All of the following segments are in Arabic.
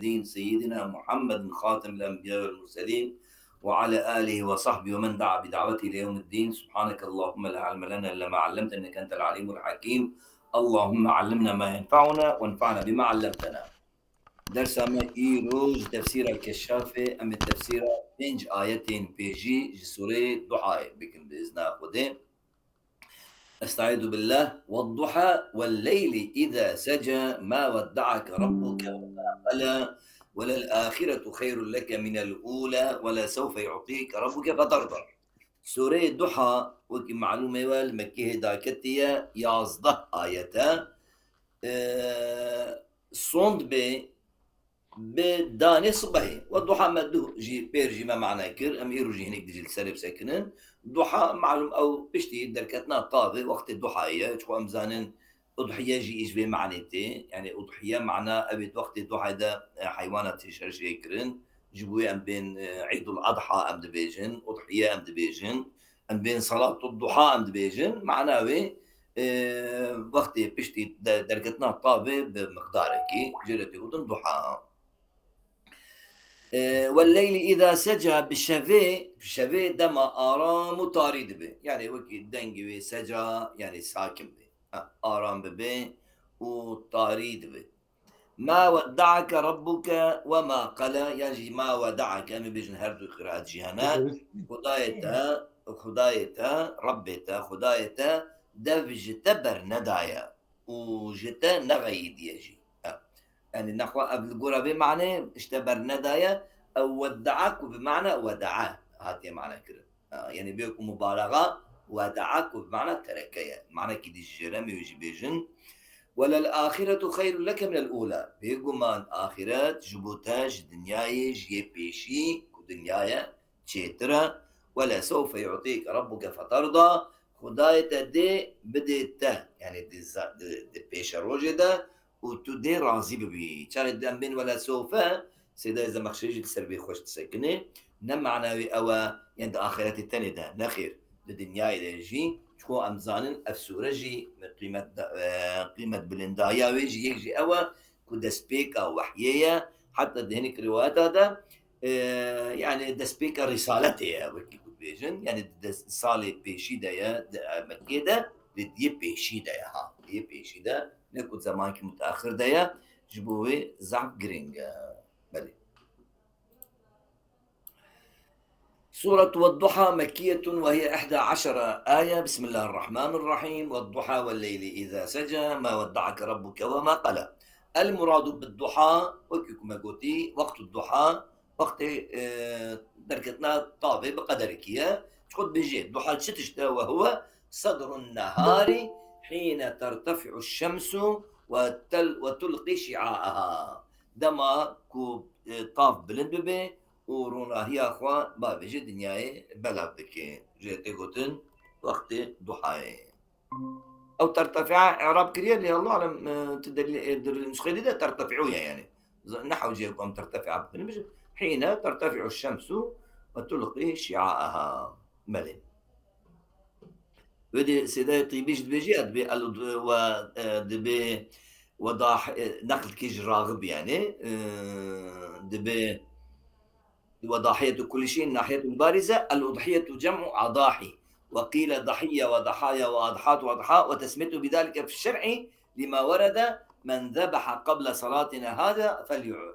سيدنا محمد خاتم الأنبياء والمرسلين وعلى آله وصحبه ومن دعا بدعوته إلى يوم الدين. سبحانك اللهم لا علم لنا إلا ما علمتنا إنك أنت العليم الحكيم. اللهم علمنا ما ينفعنا وانفعنا بما علمتنا. درس ما إيروج تفسير الكشافة أم التفسير بنج آيتين بيجي سورة ضحى بكم بإذن خدين. أستعيذ بالله. والضحى والليل إذا سجى ما ودعك ربك وما قلى وللآخرة خير لك من الأولى ولسوف يعطيك ربك فترضى. سورة الضحى وكي معلومة والمكيه داكتية يازده آياتا صند بداني صبحي والضحى مدو جي بيرجي ما معنى كر أم يروجي هناك ديجي السرب ساكنن ضحى معلوم أو بشتي دركتنا طاغي وقت الضحايا شو أمزانن أضحية جي إيش بمعنيتي يعني أضحية معنا أبيت وقت الضحى ده حيوانات تشرش يكرن جبوي أم بين عيد الأضحى أم دبيجن أضحية أم دبيجن أم بين صلاة الضحى أم دبيجن معناوي وقت بشتي دركتنا طابة بمقدارك جرتي ودن ضحى. والليل إذا سجى بالشفي دما آرام وطارد به يعني وكي دنجي سجى يعني ساكن به آرام به وطارد به. ما ودعك ربك وما قلى يجي ما ودعك أنا بيجن هردو قراءة جهنات خدايتا ربيتا خدايتا دفجتا برندايا وجتا نغيد يجي يعني نحو قبل قرابة معنى اشتبر ندايا أو ودعك بمعنى ودعاه هاتي معنى كده يعني بيكون مبالغة ودعك بمعنى تركيا معنى كده الجرم يجي بيجن. ولا الآخرة خير لك من الأولى بيقول ما الآخرة جبوتاج دنياي جي بيشي دنياي تشيترا ولا سوف يعطيك ربك فترضى خداية دي بديت يعني دي بيش الروجة وتدي راضي ببي كان دم بين ولا سوف سيدا إذا مخشيج السربي خوش تسكني نم معناوي أوا يند آخرتي التاني ده نخير الدنيا ده يجي شكو أمزانن أفسورة جي قيمة قيمة بلندايا ويجي يجي أوا كود سبيكا وحيية حتى دهنك روايات هذا يعني دسبيكا رسالتي وكي كود بيجن يعني صالي بيشيدا يا مكيدا دي بيشيدا يا ها دي بيشيدا نكود زمان كي متأخر دايا جبوه زعف جرينج بلي. سورة والضحى مكية وهي 11 آية. بسم الله الرحمن الرحيم. والضحى والليل إذا سجى ما ودعك ربك وما قلى. المراد بالضحى وكما قلتي وقت الضحى وقت دركتنا طابة بقدرك يا تقول بيجي الضحى تشتشتا وهو صدر النهار حين ترتفع الشمس وتلقي شعاعها دما كو طاف بلند ورونا هي أخوة بابي جي دنياي بلا بكي جيتي قوتن وقت ضحاي أو ترتفع إعراب كريا اللي الله أعلم تدل النسخة دي ترتفعوها يعني نحو جيكم ترتفع حين ترتفع الشمس وتلقي شعاعها ملين ودي سيداتي بيش بيجي دبي وضاح نقل كيج راغب يعني دبي وضاحية كل شيء ناحية بارزة. الأضحية جمع أضاحي وقيل ضحية وضحايا وأضحات وأضحاء وتسميته بذلك في الشرع لما ورد من ذبح قبل صلاتنا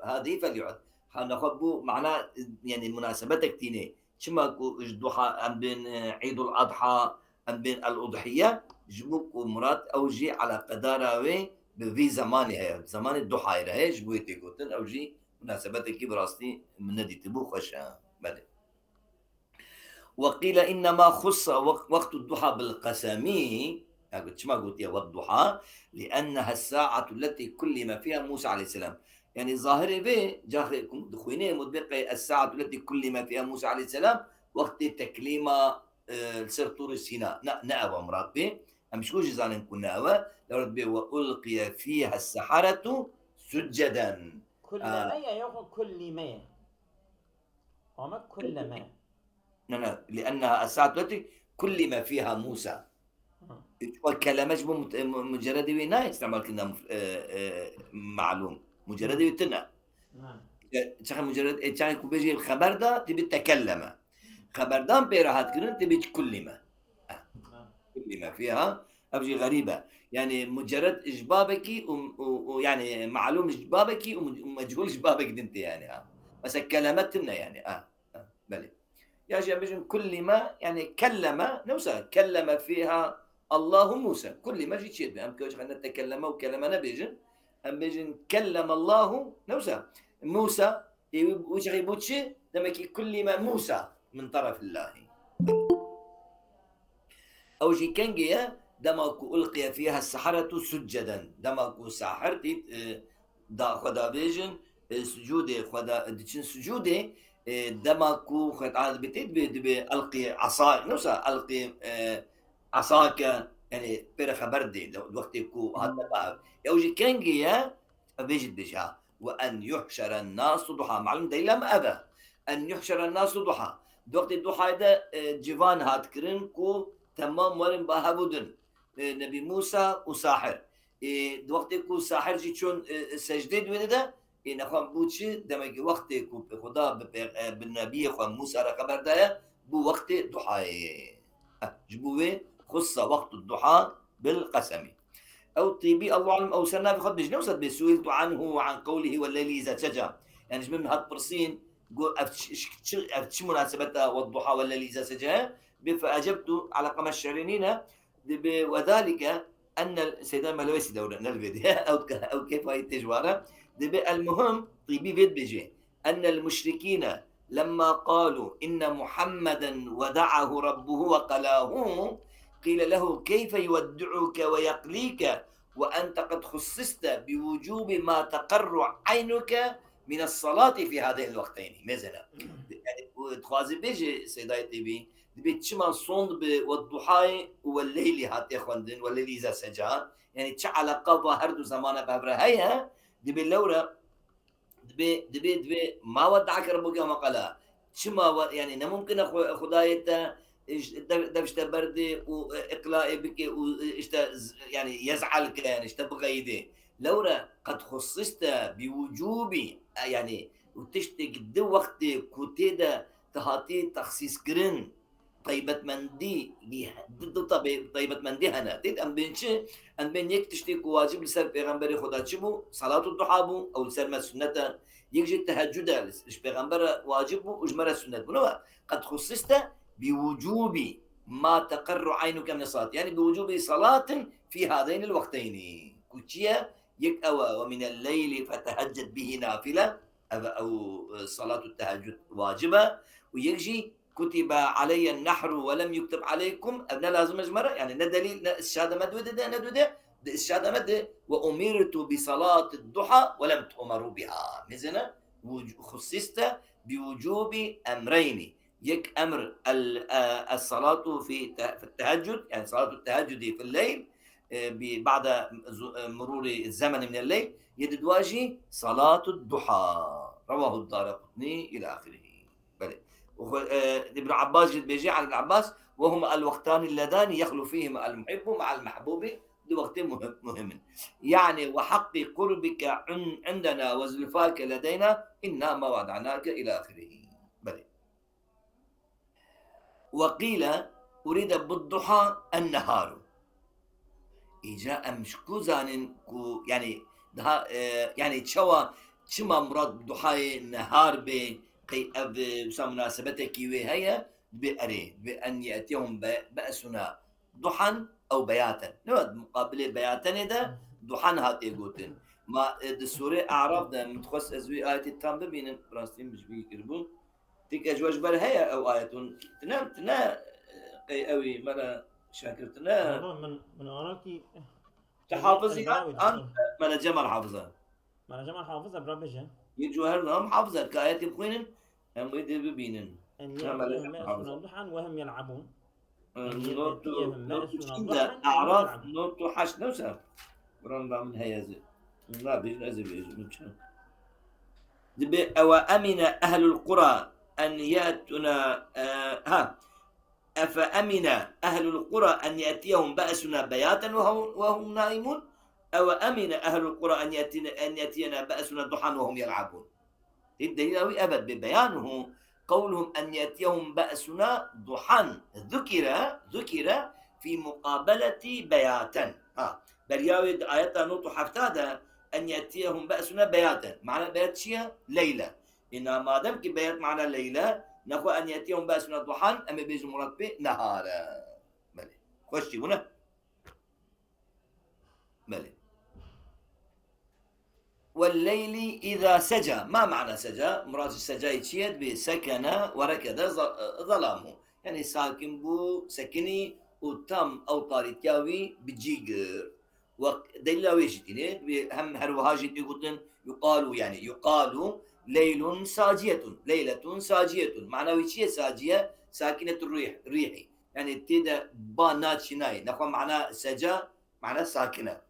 هذه فليعد هنخبو معناه يعني مناسبتك تيني شما ضحى أم بين عيد الأضحى أم بين الأضحية جبوك مراد أوجي على قداراوي بفي زمانها زمان الضحى هي جبويتي قلتن أوجي مناسبتك براستي من ندي تبو خشا بلي. وقيل إنما خص وقت الضحى بالقسمي قلت ما قلت يا والضحى لأنها الساعة التي كلم فيها موسى عليه السلام يعني ظاهرة به جاخلكم دخوينه مدبقة الساعة التي كلم فيها موسى عليه السلام وقت تكليم سر طور سيناء نأوى مراد به أمشكو جزانا كنا أوى لورد به وألقي فيها السحرة سجدا كل ما يقول كل ما وما كل ما لأنها الساعة التي كلم فيها موسى وكلمش مجرد وينا استعمال كنا معلوم مجرد ويتنا نعم. شخص مجرد شخص بيجي الخبر ده تبي تكلم، خبر دام بيرهات كرن تبي كلمة. نعم. كلمة فيها أبجي غريبة، يعني مجرد إجبابك ويعني معلوم إجبابك ومجهول إجبابك دنت يعني بس كلمتنا يعني بلى يا جماعة كلمة يعني كلم نوسى كلم فيها الله موسى كل ما جيت شيء أم كوش خلنا نتكلم وكلمنا بيجن أم بيجن كلم الله نوسى موسى وش يبوتشي لما كل ما موسى من طرف الله أو جي كنجيا دماكو ألقي فيها السحرة سجدا دماكو ساحرتي دا خدا بيجن سجودي خدا ديشن سجودي دماكو خد عاد بتيت بي ألقي عصاي نوسا ألقي عصاك يعني بير خبردي لو وقت يكو هذا بقى أو جي كنجيا بيجد بيجها وأن يحشر الناس ضحى معلوم ديلم أبا أن يحشر الناس ضحى وقت الضحى ده جيفان هات كرين كو تمام ورن بهابودن نبي موسى وساحر وقت كو ساحر جي شون سجدة وده نخوان بوتشي دمج وقت كو خدا بالنبي خوان موسى را خبر دايا بو وقت ضحى جبوه خص وقت الضحى بالقسم أو طيبي الله أعلم أو سنة بخد بجنة وصد سئلت عنه وعن قوله والليل إذا سجى يعني جميع من هاد برسين أفتش مناسبتها والضحى والليل إذا سجى فأجبت على قمة الشرينين وذلك أن سيدنا ملوسي دورة نلفيد أو كيف هاي التجوارة المهم طيبي فيد بيجي أن المشركين لما قالوا إن محمدا ودعه ربه وقلاه قيل له كيف يودعك ويقليك وأنت قد خصصت بوجوب ما تقر عينك من الصلاة في هذين الوقتين مثلا يعني تخازي بيجي سيداي تبي دبي تشما صوند والضحى والليل هات خوندن والليل إذا سجى يعني تشعل قضى هردو زمانه بابرا هيا دبي لورا دبي ما ودعك ربك وما قلا شما يعني ممكن خدايته دبشت بردي واقلاء بك يعني يزعلك يعني اشتبغى يدي لورا قد خصصت بوجوب يعني وتشتك دو وقت كوتيدا تهاتي تخصيص كرن طيبة مندي ضد طيبة مندي هنا تيت ام بينشي ام بين يك تشتيك واجب لسر پیغمبر خدا شبو صلاة الضحى بو او لسر ما سنة يجي التهجد لش پیغمبر واجب بو اجمر سنة بو قد خصصت بوجوب ما تقر عينك من الصلاة يعني بوجوب صلاة في هذين الوقتين كوتشيا يك أو ومن الليل فتهجد به نافلة أو صلاة التهجد واجبة ويجي كتب علي النحر ولم يكتب عليكم أبناء لازم أجمرة يعني ندليل الشهادة مدودة ندودة الشهادة مدة وأمرت بصلاة الضحى ولم تؤمروا بها مثلا خصصت بوجوب أمرين يك أمر الصلاة في التهجد يعني صلاة التهجد في الليل بعد مرور الزمن من الليل يدواجي صلاة الضحى رواه الدارقطني إلى آخره بلى ابن عباس جد بيجي عن ابن عباس وهما الوقتان اللذان يخلو فيهما المحب مع المحبوب لوقتين مهم يعني وحق قربك عندنا وزلفاك لدينا إنا ما وعدناك إلى آخره بلى وقيل أريد بالضحى النهار إجاء مشكو زانن كو يعني ده يعني تشوا شما مراد ضحى النهار قي أب مناسبتك وهي بأري بأن يأتيهم بأسنا ضحى أو بياتا نود مقابل بياتا ده ضحى هات يقولن ما السورة أعرف ده متخصص أزوي آية التام بين راستين مش بيقربون تك أجواج بر هي أو آية تنا قي أوي مرة شاكرتنا من أراكي تحافظي عن من جمال حافظة من جمال حافظة برابجة يجوهر هم حافظة كآيات بخوينن هم يدري ببينن أن يأتيهم بأسنا ضحى وهم يلعبون أعراف نوتو حش نوسا بران من هيازي لا بيجن أزي بيجن دبي أو أمن أهل القرى أن يأتنا أفأمن أهل القرى أن يأتيهم بأسنا بياتا وهم نائمون أو أمن أهل القرى أن يأتينا بأسنا ضحى وهم يلعبون الدليل أوي أبد ببيانه قولهم أن يأتيهم بأسنا ضحى ذكر في مقابلة بياتا بل ياود آيات نوت حفتادا أن يأتيهم بأسنا بياتا معنى بيات شيء ليلة إن ما دام كي بيات معنى ليلة نخو أن يأتيهم بأسنا ضحى أما بيجي مراد نهارا بلي خوشي هنا بلي والليل إذا سجى ما معنى سجى مراد السجى يتشيد بسكن وركد ظلامه يعني ساكن بو سكني وتم أو طارتياوي بجيجر ودليل ويجتني هم هروهاجي يقال يعني يقال ليل ساجية ليلة ساجية معنى ويتشي ساجية ساكنة ريحي يعني تيدا بانات شناي نقول معنى سجى معنى ساكنة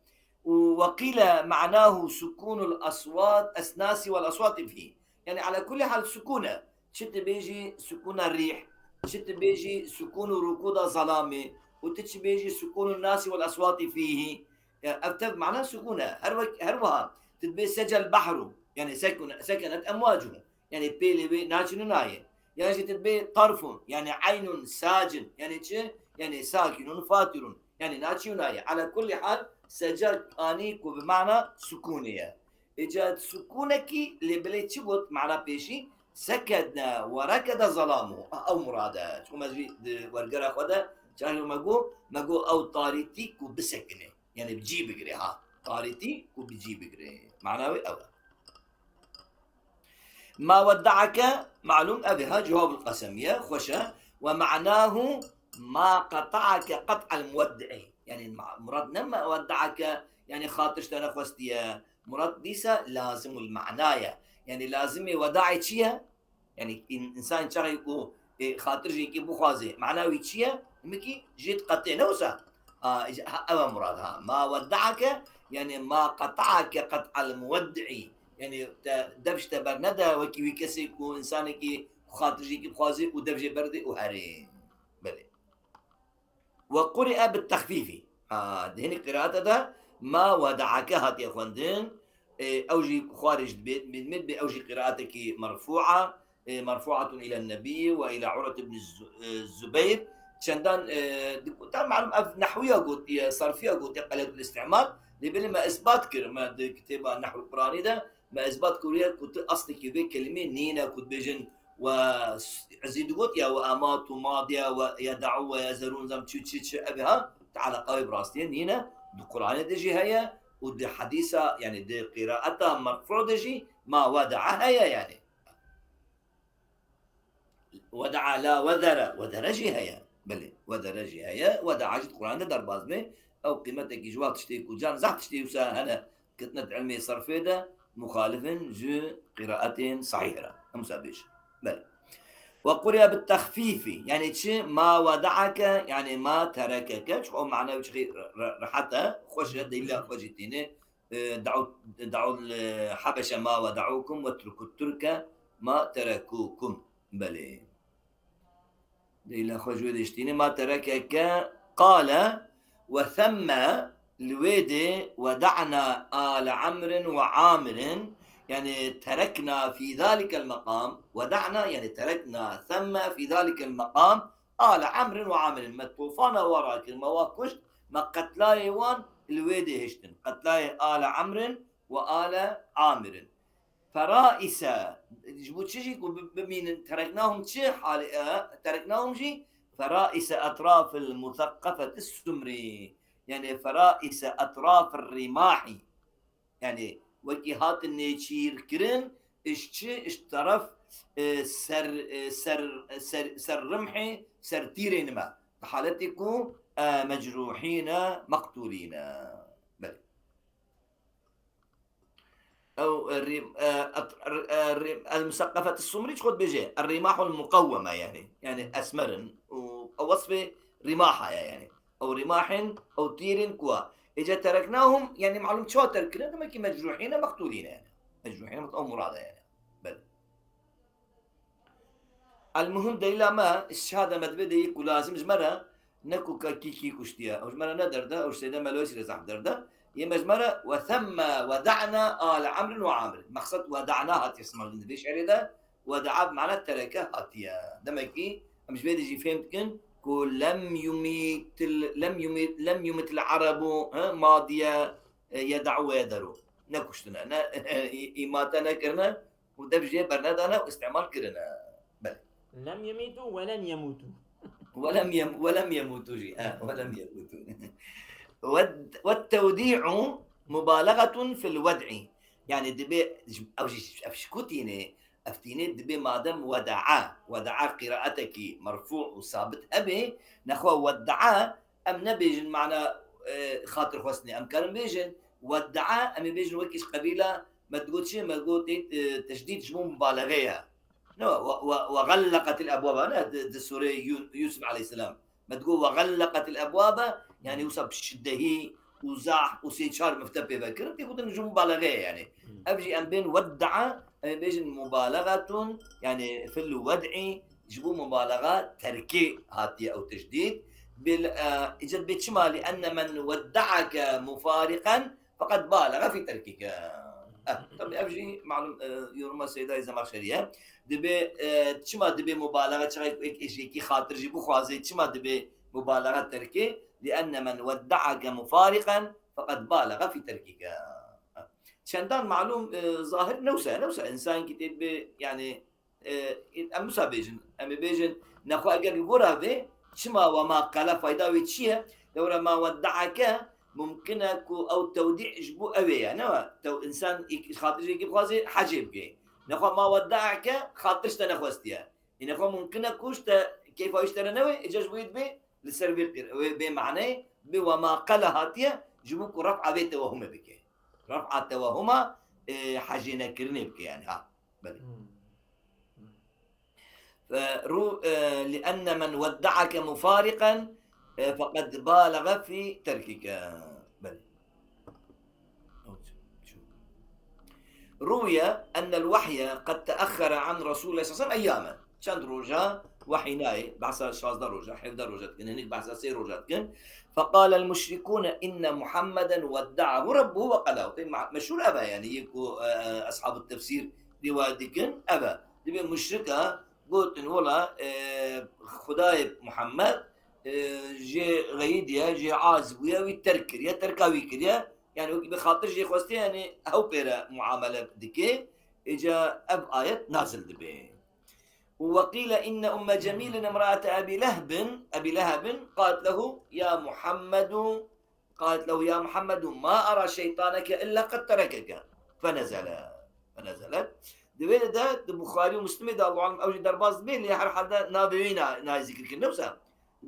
وقيل معناه سكون الأصوات أسناس والأصوات فيه يعني على كل حال سكونة شت بيجي سكون الريح شت بيجي سكون ركود ظلامة وتش بيجي سكون الناس والأصوات فيه أكتب معناه سكونة هروها تتبي سجى البحر يعني سكنت أمواجه يعني بيلي بي ناچن ناي يعني تتبي طرف يعني عين ساجن يعني يعني ساكن فاتر يعني ناچن ناي على كل حال سجل آنيكو بمعنى سكونية إجاد سكونكي لبلي تشبط معنى بيشي سكدنا وركد ظلامه أو مرادات وما جي ورقرا خدا جاهل مقو أو طاريتي كو بسكنه يعني بجيب قري طاريتي كو بجيب قري معناوي أو ما ودعك معلوم أبها جواب القسمية خوشة ومعناه ما قطعك قطع المودع يعني مراد نما ودعك يعني خاطرش تنخوستيا مراد ديسا لازم المعنايا يعني لازم وداعي تشيا يعني إنسان شغل يقول خاطر جيكي بخوازي معناه تشيا مكي جيت قطع نوسا أما مرادها ما ودعك يعني ما قطعك قطع المودعي يعني دبش تبرندا وكي ويكسي كو إنسانكي خاطر جيكي بخوازي ودبجي بردي وهرين بلي وقرئ بالتخفيف هنا قراءة ده ما ودعك هات يا خواندين أوجي خارج من بأوجي قراءتك مرفوعة مرفوعة إلى النبي وإلى عروة بن الزبير شندان طبعا معلوم نحوية قلت صرفية قلت قلت الاستعمال لبل ما إثبات كر ما كتاب النحو القرآني ده ما إثبات كوريا كنت أصلي كذا كلمة نينا كنت بيجن وعزيد قلت يا وأمات وماضية ويدعوا ويزرون زم تشي أبها تعالى قوي براستين نينا القرآن دجي هيا ودي حديثة يعني دي قراءتها مرفوع دجي ما ودعها يعني ودع لا وذر جهيا بلي وذر جهيا ودع جد القرآن ده درباز مي أو قيمتك جوات تشتيك وجان زحت تشتي وسا هنا كتنة علمي صرفي ده مخالف جو قراءة صحيحة مسابيش بلي وقرئ بالتخفيف يعني تشي ما ودعك يعني ما تركك شو معناه وش رحتها خوش هذا إلا خوشتيني دعوا الحبشة ما ودعوكم واتركوا الترك ما تركوكم بلي إلا خوش ودشتيني ما تركك قال وثم الويدي ودعنا آل عمرو وعامر يعني تركنا في ذلك المقام ودعنا يعني تركنا ثم في ذلك المقام آل عمرو وعامر ما الطوفان وراك المواكش ما قتلاي وان الويدي هشتن قتلاي آل عمرو وآل عامر فرائس جبوت شيء بمين تركناهم شيء تركناهم شيء فرائس أطراف المثقفة السمري يعني فرائس أطراف الرماح يعني وكيهات النيشير كرن إش طرف سر رمحي سر تيرين ما حالتكم مجروحين مقتولين بل أو المثقفة السمري خد بيجي الرماح المقومة يعني أسمر أو وصف رماحة يعني أو رماح أو تير كوا إذا تركناهم يعني معلوم شو تركنا ما كي مجروحين مقتولين يعني مجروحين أو مرادة يعني بل المهم دليل ما الشهادة مدبدي كل لازم جمرة نكو كيكي كشتيا أو جمرة ندر ده أو سيدا ملوسي لزح در ده يمجمرة وثم ودعنا آل عمرو وعامر مقصد ودعناها تسمى بشعر ده ودعا بمعنى تركه هاتيا دمكي مش بيدي فهمتكن كل لم يمت العرب ماضية يدعوا ويدروا نكشتنا إيماتنا كرنا ودبجي برنادانا واستعمال كرنا بل لم يميتوا ولن يموتوا. ولم يموتوا ولم يموتوا. والتوديع مبالغة في الودع يعني دبي أو أفشكوتيني أفتيني دبي ما دام ودعا قراءتك مرفوع وثابت أبي نخوة ودعا أم نبيجن معنى خاطر حسني أم كان بيجن ودعا أم بيجن وكيش قبيلة ما تقول شيء ما تقول تشديد جمو مبالغية وغلقت الأبواب أنا السورة يوسف عليه السلام ما تقول وغلقت الأبواب يعني يوسف بشده وزاح وسيشار مفتبه بكر تقول نجوم مبالغة يعني أبجي أن بين ودع بيجن مبالغة يعني في الودع يجيبوا مبالغة تركي هاتية أو تجديد إجد بيتشما لأن من ودعك مفارقا فقد بالغ في تركك. طب أبجي معلوم يورما سيدا الزمخشرية دبي تشما دبي مبالغة شغل إشي خاطر جيبو خوازي تشما دبي مبالغة تركي لأن من ودعك مفارقا فقد بالغ في تركك. شندان معلوم ظاهر نوسا إنسان كتير يعني أمسا بيجن أمي بيجن نخو أجر يقولها به شما وما قال فايدة ويتشيه لو ما ودعك ممكنك أو توديع جبو أوي يعني تو إنسان خاطر يجيب خوازي حاجب كي نخو ما ودعك خاطرش تنخوستيا نخو ممكنك وش كيف يشتري نوي إجاز بيد به للسربيل بمعنى بوما قال هاتيا جبوك رفع بيت وهم بك رفع توهما حاجينا كرني بك يعني بل لأن من ودعك مفارقا فقد بالغ في تركك. بل روي أن الوحي قد تأخر عن رسول الله صلى الله عليه وسلم أياما شند روجا وحيناي بعث شاز روجا حفظ روجا كن هنيك بعث سير روجا كن فقال المشركون إن محمدا ودعه ربه وقاله مشهور أبا يعني يكو أصحاب التفسير رواية كن أبا تبي مشركة قلت إن ولا خداي محمد جي غيديا جي عازب ويا ويتركر يا تركاوي كريا يعني بخاطر جي خوستي يعني هو بيرا معاملة دكي إجا أب آية نازل دبي. وقيل إن أم جميل امرأة أبي لهب قالت له يا محمد ما أرى شيطانك إلا قد تركك فنزلت دبي ده البخاري ومسلم ده الله أعلم أوجد درباز بين اللي هر حدا نابوينا نايزكر كنوسا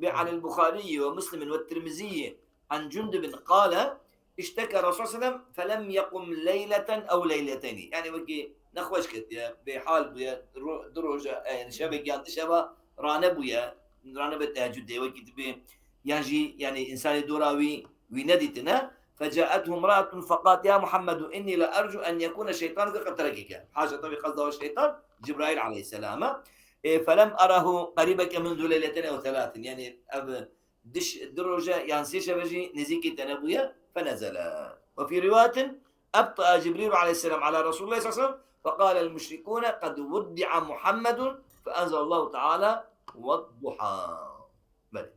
عن البخاري ومسلم والترمذي عن جندب قال اشتكى الرسول صلى الله عليه وسلم فلم يقم ليلة أو ليلتين يعني وكي نخوش كت بحال بيا دروجة يعني شبك يعني شبا رانب تهجد وكي تبي يجي يعني إنسان دوراوي ونديتنا فجاءته امرأة فقالت يا محمد إني لأرجو أن يكون الشيطان قد تركك حاجة طبيعي قصده الشيطان جبرائيل عليه السلام فلم أره قريبك منذ ليلتين أو ثلاث يعني دش الدرجة يعني سيشة بجي نزيكي تنبويا فنزل. وفي رواية أبطأ جبريل عليه السلام على رسول الله صلى الله عليه وسلم فقال المشركون قد ودع محمد فأنزل الله تعالى والضحى. بل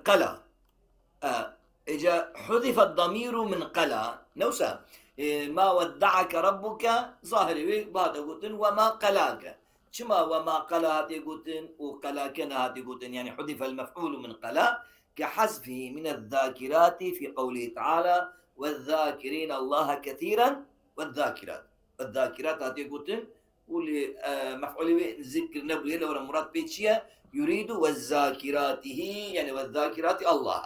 قلى إجا حذف الضمير من قلى نوسا ما ودعك ربك ظاهري بعد قلتن وما قلاك شما وما قلا هاتي قلتن وقلا كان هاتي قلتن يعني حذف المفعول من قلا كحذفه من الذاكرات في قوله تعالى والذاكرين الله كثيرا والذاكرات هاتي قلتن واللي مفعول ذكر نبوي لو مراد بيتشيا يريد والذاكراته يعني والذاكرات الله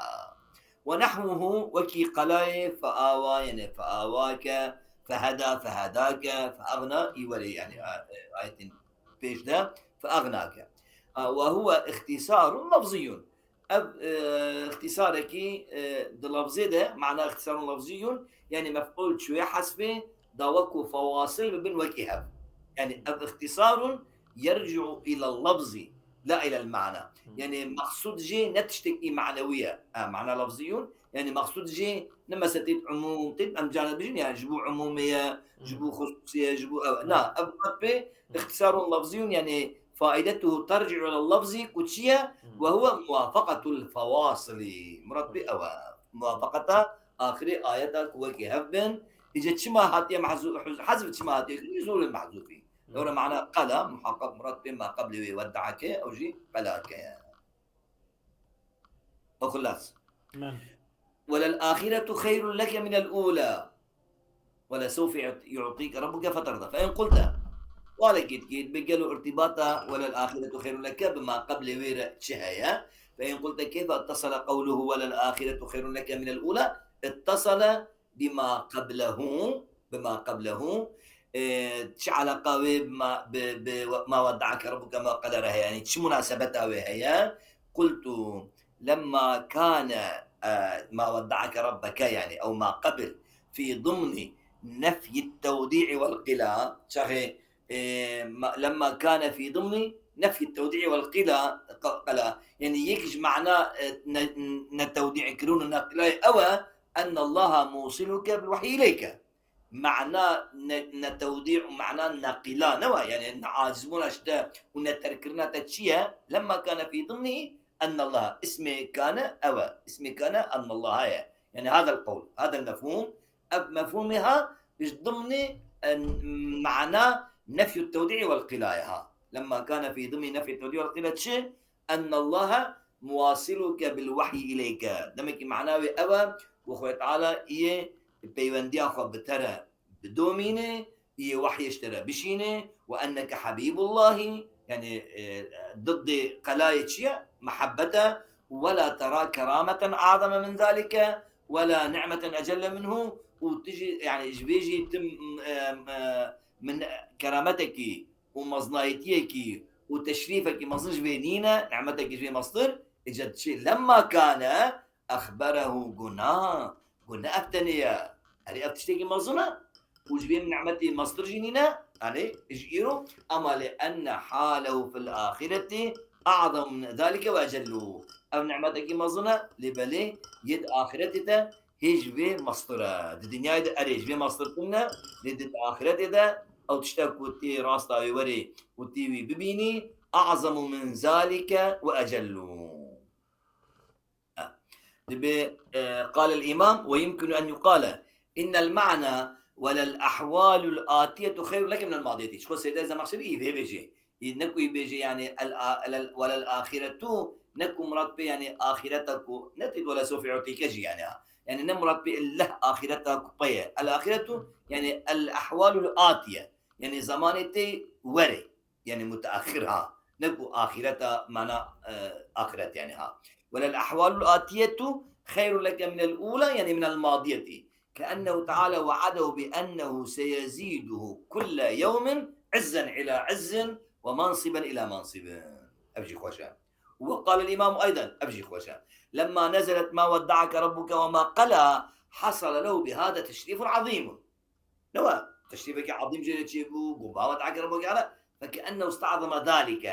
ونحوه وكي قلاي فآوى يعني فآواك فهدى فهداك فأغنى يولي يعني آية بيش ده فأغناك وهو اختصار لفظي اختصارك لفظي ده معنى اختصار لفظي يعني مفعول شوية حسبه دوكو فواصل بين وكهف يعني اختصار يرجع إلى اللفظ لا إلى المعنى. يعني مقصود جي نتشتكي معنوية معنى لفظي، يعني مقصود جي لما ستيت عموم تيت أمجانا بجن يعني جبو عمومية جبو خصوصية جبو لا أبقى اختصار لفظي يعني فائدته ترجع إلى اللفظ كوتشية وهو موافقة الفواصل مربي أو موافقة آخر آياتك وكهبن إذا تشما هاتيه محذوف حذف تشما هاتيه نزول المحذوفين لو معنى قلا محقق مراد بما قبل يودعك أو جي قلاك وخلاص وللآخرة خير لك من الأولى ولسوف يعطيك ربك فترضى فإن قلت ولكن بقالوا ارتباطا وللآخرة خير لك بما قبل وير شهاية فإن قلت كيف اتصل قوله وللآخرة خير لك من الأولى اتصل بما قبله شعل قوي ما ودعك ربك ما قدرها يعني شو مناسبتها وهي قلت لما كان ما ودعك ربك يعني أو ما قبل في ضمن نفي التوديع والقلاء لما كان في ضمن نفي التوديع والقلاء يعني يكش معناه التوديع كرون النقلاء أو أن الله موصلك بالوحي إليك معناه نتوديع معناه نقلا نوا يعني نعازمون أشتا ونتركنا تشيا لما كان في ضمنه أن الله اسمه كان أو اسمه كان أن الله يعني هذا القول هذا المفهوم مفهومها مش ضمن معناه نفي التوديع والقلاية لما كان في ضمن نفي التوديع والقلاية شيء أن الله مواصلك بالوحي إليك دمك معناه أو وخوة تعالى إيه بيوندي أخو بترى بدومينه هي وحي اشترى بشينه وأنك حبيب الله يعني ضد قلاية محبته ولا ترى كرامة أعظم من ذلك ولا نعمة أجل منه وتجي يعني بيجي تم من كرامتك ومصنايتك وتشريفك مصنش بينينا نعمتك في مصدر اجت شيء لما كان أخبره قناه أفتنيا يعني أفتشتكي مصنع وجبي من نعمتي مصدر جنينا يعني إجيرو أما لأن حاله في الآخرة أعظم من ذلك وأجله أو نعمتك مصنع لبلي يد آخرته هجبي مصدرة الدنيا يد أريج بي مصدرتنا لد آخرته ده أو تشتكوا تي راستا ويوري وتي ببيني أعظم من ذلك وأجله قال الإمام ويمكن أن يقال إن المعنى ولا الأحوال الآتية خير لك من الماضية شو سيدا إذا مقصد إيه بيجي نكو بيجي يعني ولا الآخرة نكو مراد بي يعني آخرتك نتد ولا سوف يعطيك جي يعني نمراد بي الله آخرتك بيه الآخرة يعني الأحوال الآتية يعني زمانتي وري يعني متأخرها نكو آخرتها معنى آخرت يعني ولا الأحوال الآتية خير لك من الأولى يعني من الماضية كأنه تعالى وعده بأنه سيزيده كل يوم عزا إلى عز ومنصبا إلى منصب أبجي خوشان وقال الإمام أيضا أبجي خوشان لما نزلت ما ودعك ربك وما قلى حصل له بهذا تشريف عظيم نوى تشريفك عظيم جدا تشيبو وما ودعك ربك على فكأنه استعظم ذلك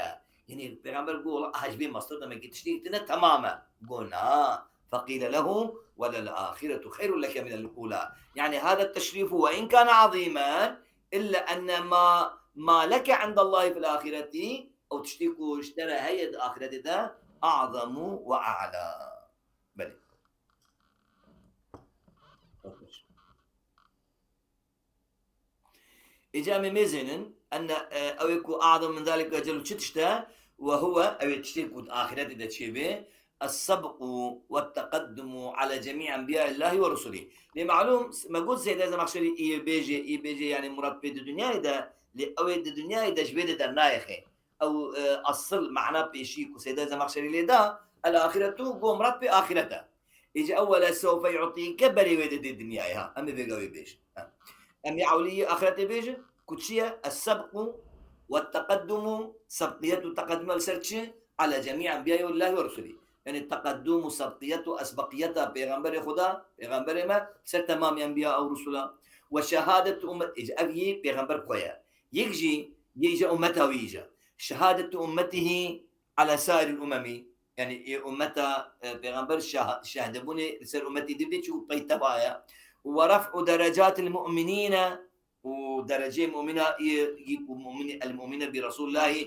يعني البيغمبر يقول هجبين مصدر ما تشريكتنا تماما قلنا فقيل له وللآخرة خير لك من الأولى يعني هذا التشريف وإن كان عظيما إلا أن ما لك عند الله في الآخرة أو تشتكوا اشترى هيئة آخرته أعظم وأعلى بل إجابة ميزن أن أو يكون أعظم من ذلك أجل تشتى وهو أو تشتكوا آخرته تشيبه السبق والتقدم على جميع أنبياء الله ورسله لمعلوم ما قلت سيدا إذا مخشري بيجي يعني مراد بيد الدنيا إذا لأويد الدنيا إذا جبيد النايخي أو أصل معناه بيشيك وسيدا إذا مخشري لدا الآخرة قوم مراد بآخرته إجا أولا سوف يعطيك بري ويد الدنيا أمي بيقوي بيش أمي عولي آخرته بيجي كتشية السبق والتقدم سبقية تقدم السرتش على جميع أنبياء الله ورسله يعني التقدم وسبقيته أسبقيته بيغمبر خدا بيغمبر ما سر تمام أنبياء أو رسلا وشهادة أمة أبي بيغمبر قوية يجي أمته ويجي شهادة أمته على سائر الأمم يعني أمتا بيغمبر شاهد بني سر أمتي دي شو بيتبايا ورفع درجات المؤمنين ودرجة مؤمنة المؤمنين برسول الله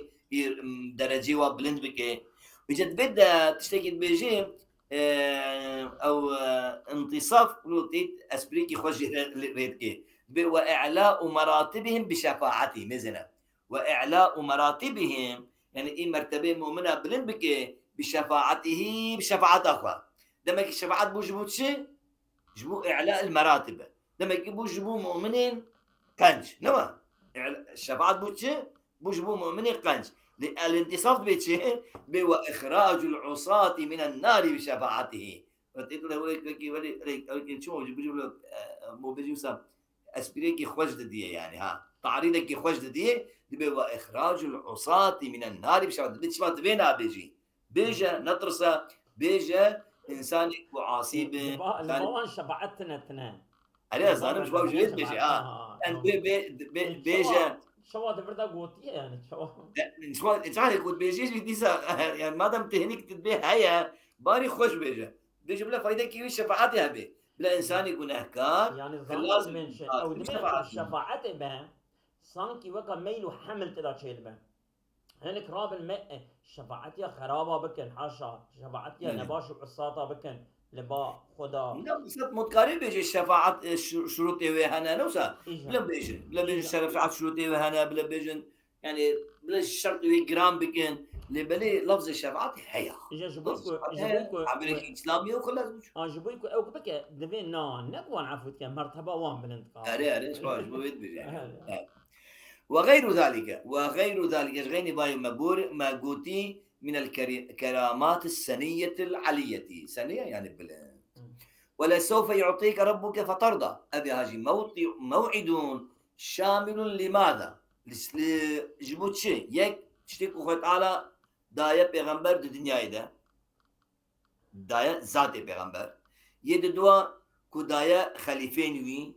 درجة وبلند بك بجد بدها تشتكي بيجي او انتصاف لوتيت اسبريكي خوش ريتكي واعلاء مراتبهم بشفاعتي مزنا واعلاء مراتبهم يعني ايه مرتبه مؤمنه بلند بك بشفاعته بشفاعة اخوة لما الشفاعات بوجبوت شيء جبو اعلاء المراتب لما يجيبوا جبو مؤمنين قنج نما الشفاعات بوتشي بوجبو مؤمنين قنج الانتصاف بيتشي بو اخراج العصاة من النار بشفاعته تقول له شو بيجيب له مو بيجيب سام اسبريكي خوجد دي يعني ها تعريضك خوجد دي بو اخراج العصاة من النار بشفاعته بتشفات بينا بيجا نطرسه بيجا انسان وعاصي لبوان شفاعتنا اثنين عليه الظاهر مش واجد بيجي يعني بيجا شو تبرد قوتي يعني شو انسان يقول بيجيش ديسا يعني ما دام تهنيك تتبيه هيا باري خوش بيجي بلا فايدة كيوي شفاعتها به بلا انسان يكون اهكار يعني لازم من شيء او دماغ الشفاعت به سانكي وقا ميلو حمل تدا شيء به هنك راب الماء شفاعتي خرابة بكن حاشا شفاعتي نباش وعصاطة بكن لبا خدا لا بس متقارب بيجي الشفاعة شروطي وهنا نوسا بلا بيجي الشفاعة شروطي وهنا بلا بيجي يعني بلا الشرط جرام بكن لبلي لفظ الشفاعة هيا جبويكو عملك إسلامي وخلاص جبويكو او بك دبين نقوان عفوت كان مرتبة وان بالانتقال أري شواش بويت بيجي وغير ذلك غير باي ما قوتي من الكرامات السنية العلية سنية يعني ولسوف يعطيك ربك فترضى أبي هاجي موعد شامل لماذا جبوت شيء يك تشتكوا خد على داية پیغمبر الدنيا ده داية ذات پیغمبر يددوا كداية خليفين وي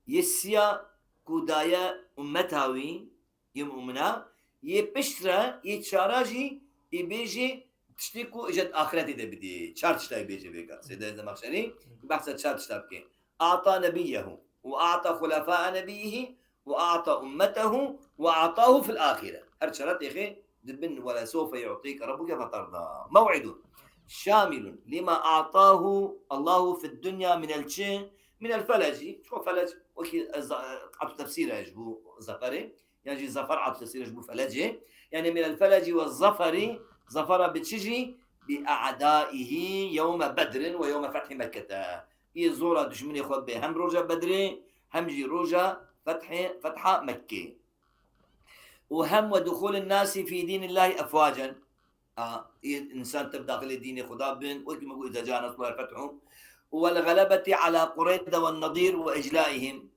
يسيا كودايا أمتاوي يمؤمنا يبشرة يتشاراجي يبيجي تشتكو اجت اخرتي ده بدي تشارتشتا يبيجي بيكا سيدا اذا مخشني بحث تشارتشتا بكي اعطى نبيه واعطى خلفاء نبيه واعطى امته واعطاه في الاخره هر شرط يا اخي دبن ولا سوف يعطيك ربك فترضى موعد شامل لما اعطاه الله في الدنيا من الشيء من الفلج شو فلج وكي عطوا تفسيره يجبو زفري يعني زفر عطوا تفسيره يجبو فلجه يعني من الفلج والظفر ظفر بتشجي بأعدائه يوم بدر ويوم فتح مكة هي زورة دشمني خود به هم روجا بدري هم جي روجا فتح مكة وهم ودخول الناس في دين الله أفواجا إنسان تبدأ داخل دين خدا بن وكما يقول إذا جاء نصر الفتح والغلبة على قريظة والنضير وإجلائهم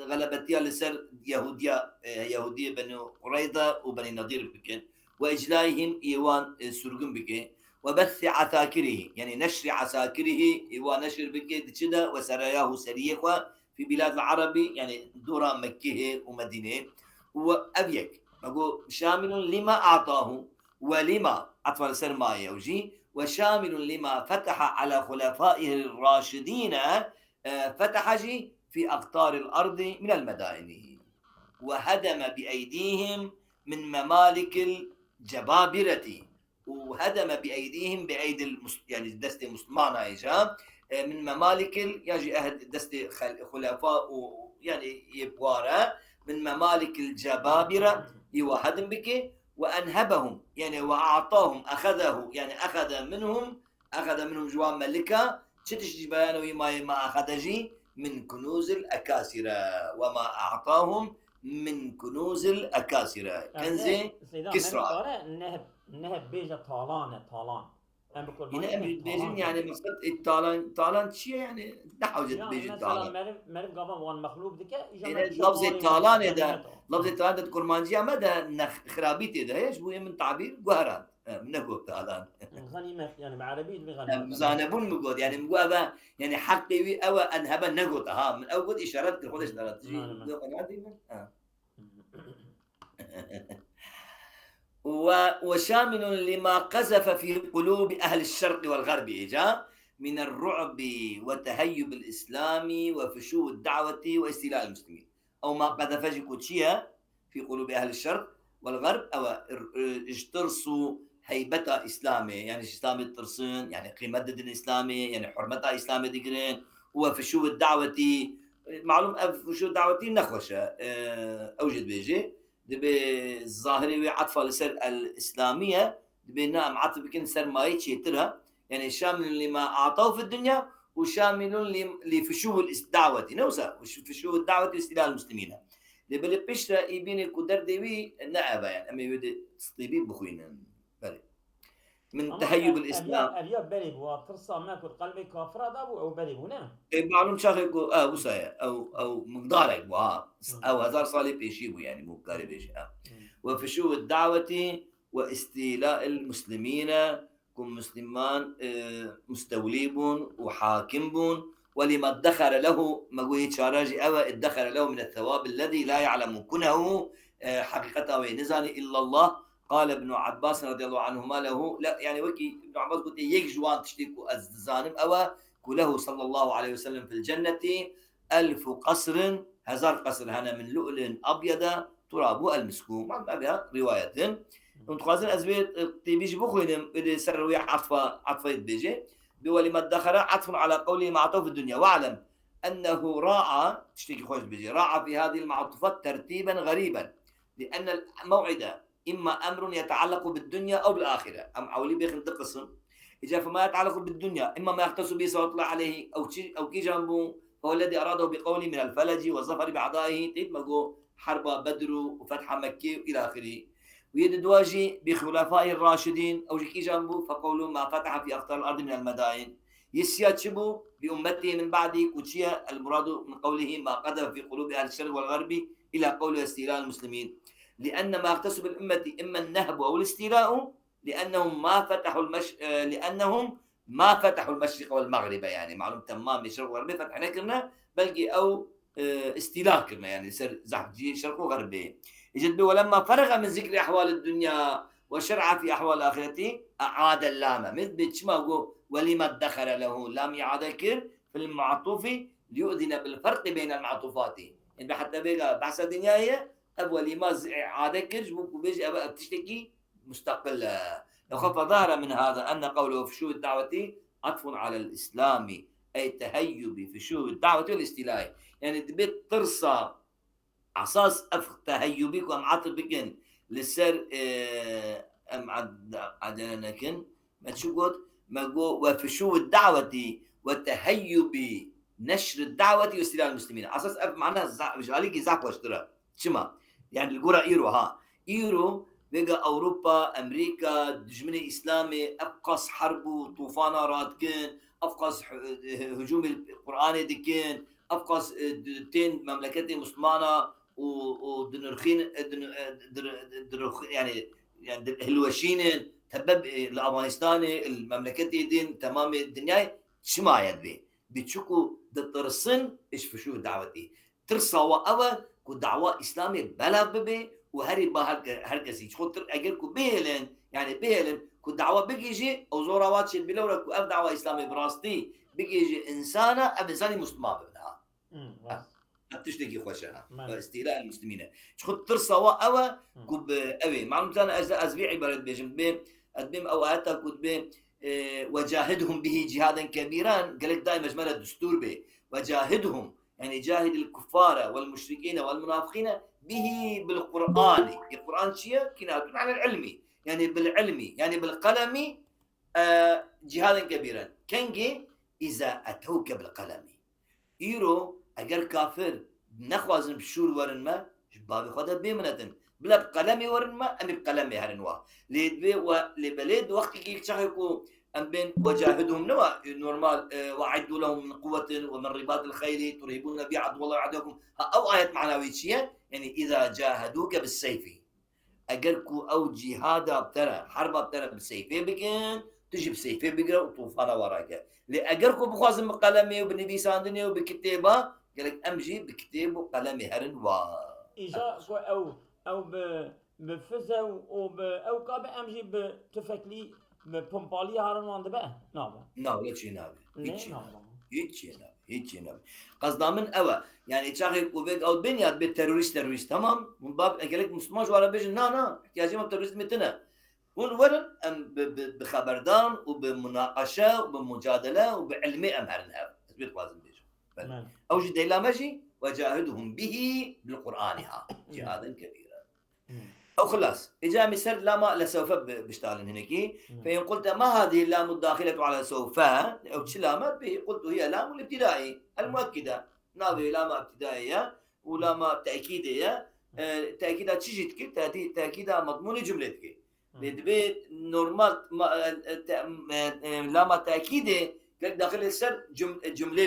غلبتها لسر يهودية بني قريظة وبني النضير بكن وإجلائهم إيوان سرقم بكن وبث عساكره يعني نشر عساكره إيوان نشر بكن تشدا وسراياه سريخة في بلاد العرب يعني دورة مكة ومدينة وأبيك أقول شامل لما أعطاه ولما أطفال سر ما يوجي وشامل لما فتح على خلفائه الراشدين فتح جي في أقطار الأرض من المدائن وهدم بأيديهم من ممالك الجبابرة وهدم بأيديهم بأيدي يعني دست مسلمان إيجا من ممالك يجي أهد دست خلفاء يعني يبوارا من ممالك الجبابرة يوهدم بك وأنهبهم يعني وأعطاهم أخذه يعني أخذ منهم جوان ملكة شتش بيانوي ما أخذ جي من كنوز الأكاسرة وما أعطاهم من كنوز الأكاسرة كنزي كسرى نهب بيجا طالان هنا بيجين يعني مقصد الطالان شيء يعني نحوجت بيجي الطالان مرف قبل وان مخلوق دكا لفظ الطالان ده لفظ الطالان ده كرمانجيا مدى خرابيتي ده ايش بو من تعبير قهران من نقول طالان غنيمة يعني بعربي بغنيمة زانبون مقود يعني مقود يعني حقي وي او انهبا نقول ها من اول اشارات خد اشارات وشامل لما قذف في قلوب أهل الشرق والغرب إجا من الرعب وتهيب الإسلام وفشو الدعوة واستيلاء المسلمين، أو ما قذف كوتشيها في قلوب أهل الشرق والغرب، أو اجترسوا هيبة إسلامي، يعني إسلامي الترسين، يعني قيمة الدين الإسلامي، يعني حرمتها إسلامي دقرين، وفشو الدعوة. معلوم فشو الدعوة نخوشة أوجد بيجي دبي الظاهري عطفة لسر الإسلامية دبي نعم عطف بكن سر ما يتشيترها، يعني شامل لما أعطوه في الدنيا وشامل لفشو الدعوة نوسا فشو الدعوة واستيلاء المسلمين. دبي بيشتا يبين القدر دبي نعبة، يعني أمي بدي تصطيبي بخوينا من تهيب الإسلام. أليا بلي بوا ترسا ما كنت قلبي كافرة دابو أو بلي بونا معلوم شاخي وسايا أو مقدارك أو هزار صالي بيشيبو، يعني مو قاري بيشي وفشو الدعوة واستيلاء المسلمين، كن مسلمان مستوليبون وحاكمبون، ولما ادخر له مقوي شاراجي أو ادخر له من الثواب الذي لا يعلم كنه حقيقته ونزاني إلا الله. قال ابن عباس رضي الله عنهما له، لا يعني وكي ابن عباس قلت يك جوان تشتيكو الزانم أو كله صلى الله عليه وسلم في الجنة 1000 قصر، هزار قصر هنا من لؤلؤ أبيض ترابو المسكوم، ما بها رواية انتقازن أزبيت تبيج بخوينم بدي سروي عطفة بيجي بولي ما ادخر عطف على قوله معطوف الدنيا، واعلم أنه راعى تشتكي خوش بيجي راعى في هذه المعطوفات ترتيبا غريبا، لأن الموعد إما أمر يتعلق بالدنيا أو بالآخرة، أم أولي بيخن تقسم إذا فما يتعلق بالدنيا إما ما يختص به صلى الله عليه أو كي جنبه هو الذي أراده بقوله من الفلج والظفر بأعضائه تيتمقو حرب بدر وفتح مكة إلى آخره. ويد دواجي بخلفاء الراشدين أو كي جنبه فقوله ما فتح في أقطار الأرض من المدائن. يسيا تشبو بأمته من بعد كوتشيا المراد من قوله ما قذف في قلوب أهل الشرق والغرب إلى قول استيلاء المسلمين، لأن ما يختص بالأمة إما النهب أو الاستيلاء، لأنهم ما فتحوا المشرق والمغرب، يعني معلوم تمام الشرق والغرب فتحنا كرنا بلقي أو استيلاء كرنا، يعني سر زحجي شرق وغربي يجد. ولما فرغ من ذكر أحوال الدنيا وشرع في أحوال الآخرة أعاد اللام مثل بتشماغو ولما ادخر له لام إعادة كر في المعطوف ليؤذن بالفرق بين المعطوفات، يعني حتى بيجا بحث الدنيا هي أول ما عادة كرج بيجي بتشتكي مستقلة. لو ظهر من هذا أن قوله فشو الدعوة عطف على الإسلام، أي تهيب فشو الدعوة والاستيلاء، يعني تبيت ترصى أساس تهيبك وأم عطف بكن للسر أم عدنكن ما تشوفت ما جو وفشو الدعوة وتهيب نشر الدعوة واستيلاء المسلمين، أساس معناها مش عليك زعق واشترى شما يعني القرى إيرو بقى أوروبا أمريكا دجمني إسلامي أبقص حرب وطوفان رادكن أبقص هجوم القرآن دكين أبقص تين مملكتي مسلمانة ودنرخين يعني هلوشين تبب الأفغانستان المملكتي دين تمام الدنيا شما يدبي بتشكو دترسن إيش فشو دعوتي ترسا وأوا كدعوة إسلامي بلا ببي وهري با هركسي خاطر اگر كو بيلن يعني بيلن كو دعوه بيجي او زوراوات شي بلورا كو اف دعوه اسلامي براستي بيجي انسانه اب انساني مسلمه بها تشتكي خوشها استيلاء المسلمين خاطر ترسوا او كوب اوي معلوم انا ازبيعي برد بيجم بي ادبم اوقاتها كنت بي وجاهدهم به جهادا كبيرا قالك دائما مجمل الدستور به وجاهدهم يعني جاهد الكفار والمشركين والمنافقين به بالقرآن. القرآن شيء كناية عن العلمي، يعني بالعلمي يعني بالقلم جهادا كبيرا كنجي إذا أتوك بالقلم إيرو أجر كافر نخوازن بشور ورن ما بابي خدا بيمنتن بلا بقلمي ورن ما أمي بقلمي هرنوا ليدبي ولبلد وقت كي تشاركوا أم بين وجاهدهم نوا نورمال وعدوا لهم من قوة ومن رباط الخيل ترهبون به عدو الله عدوكم أو آية معنوية، يعني إذا جاهدوك بالسيف أجركو أو جهاد بترى حرب بترى بالسيف بكن تجي بسيف بقرا وطوفان وراك لأجركو بخوازم بقلمي وبنبي ساندني وبكتابة قالك أمجي بكتاب وقلمي هرن إجا أو بفزة أو كاب أمجي بتفكلي ببومبالي هارن وان بقى نابا نعم هيك نابي ليه نابا هيك نابي قصدا من أوا يعني تشاغي وبيت أو بنيات بالتروريست تمام من باب قالك مسلمان ولا بيجي نا احتياجي ما تروريست متنا هون ورن أم بخبردان وبمناقشة وبمجادلة وبعلمي أم هرنها تثبيت لازم بيجي أو جد لا مجي وجاهدهم به بالقرآنها جهادا كبيرا أو خلاص إجا مثل لام لسوف بشتغل هناك فإن قلت ما هذه اللام الداخلة على سوف أو لامات به قلت هي لام الابتدائي المؤكدة ناوي لام ابتدائية ولام تأكيدية تأكيدها تشجتك تأكيدها مضمون جملتك بيت نورمال لام تأكيدة داخل السر جملة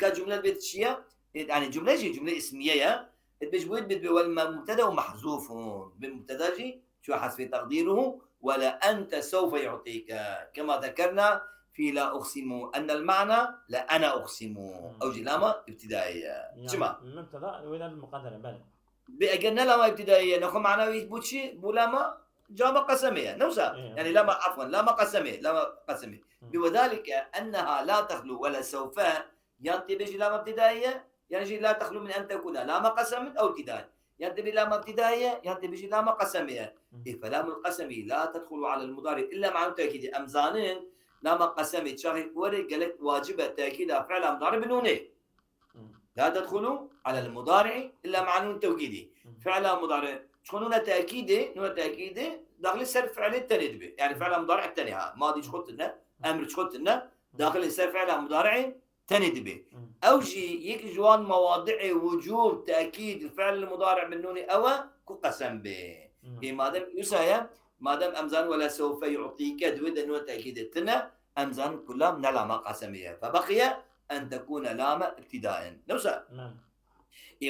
كجملة بيت شيء يعني جملة اسمية بيجبويد والمبتدا ومحذوف بالمبتدا جي شو حسب تقديره ولا أنت سوف يعطيك كما ذكرنا في لا أقسم أن المعنى لا أنا أقسم أو جلامة ابتدائية جمع المبتدا ولا المقدرة بل بأجلنا لما ابتدائية نخو معنى بوتشي بولاما جامع قسمية نوسا يعني لما عفوا لما قسمية بذلك أنها لا تخلو ولا سوف ينتبه لما ابتدائية يعني لا تخلو من أن تكون لام قسم أو ابتدائي ينتبه لام ابتدائية ينتبه لام قسمية فلام القسم لا تدخل على المضارع إلا مع تأكيد أمزانين لام قسم تشارك وري قالت واجبة تأكيد فعل مضارع بنوني لا تدخل على المضارع إلا مع نون توكيدي فعل مضارع شخونونا تأكيد داخل السر فعل التندبي يعني فعل مضارع التاني ماضي شخوتنا أمر شخوتنا داخل السر فعل مضارع تندبي أوجي يك جوان مواضع وجوب تأكيد الفعل المضارع بالنون أو كقسم به ما دام يسايا ما دام أمزان ولا سوف يعطيك دويد أنه تأكيد التنا أمزان كلها من لام قسمية فبقي أن تكون لام ابتداء نوسا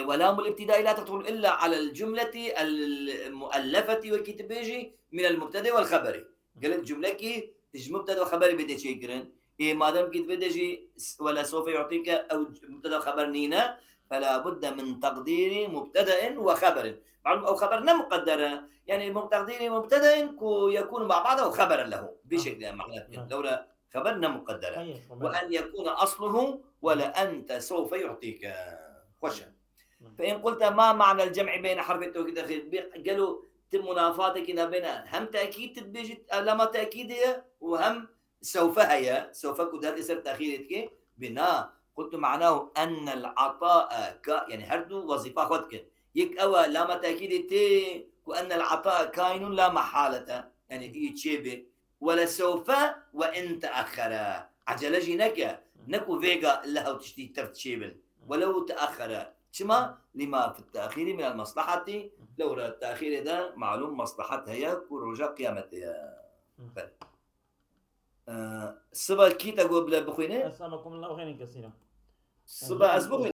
ولام الابتداء لا تدخل إلا على الجملة المؤلفة وكتبيجي من المبتدأ والخبر قالت جملة مبتدأ وخبر بدي شيء ما دام كنت بدجي ولا سوف يعطيك أو مبتدأ خبر نينا فلا بد من تقدير مبتدأ وخبر أو خبرنا مقدرة يعني تقدير مبتدأ يكون مع بعضه خبرا له بشكل معناه لولا خبرنا مقدرة وأن يكون أصله ولا أنت سوف يعطيك خشن فإن قلت ما معنى الجمع بين حرف التوكيد قالوا تم منافاتك بين هم تأكيد تتبيج لما تأكيدية وهم سوف كدر اسر تأخيرتك بنا قلت معناه أن العطاء يعني هردو وظيفة خدك يك أول لما تأكيد تي وأن العطاء كائن لا محالة يعني يتشيبه ولا سوف وإن تأخر عجلجي نكو فيغا لها وتشتي ترتشيبل ولو تأخر شما لما في التأخير من المصلحة لو التأخير ده معلوم مصلحتها هي ورجاء قيامتها الصبا كي تقول بلا بخوينه أسألكم الله خيرا كثيرا الصبا أسبوع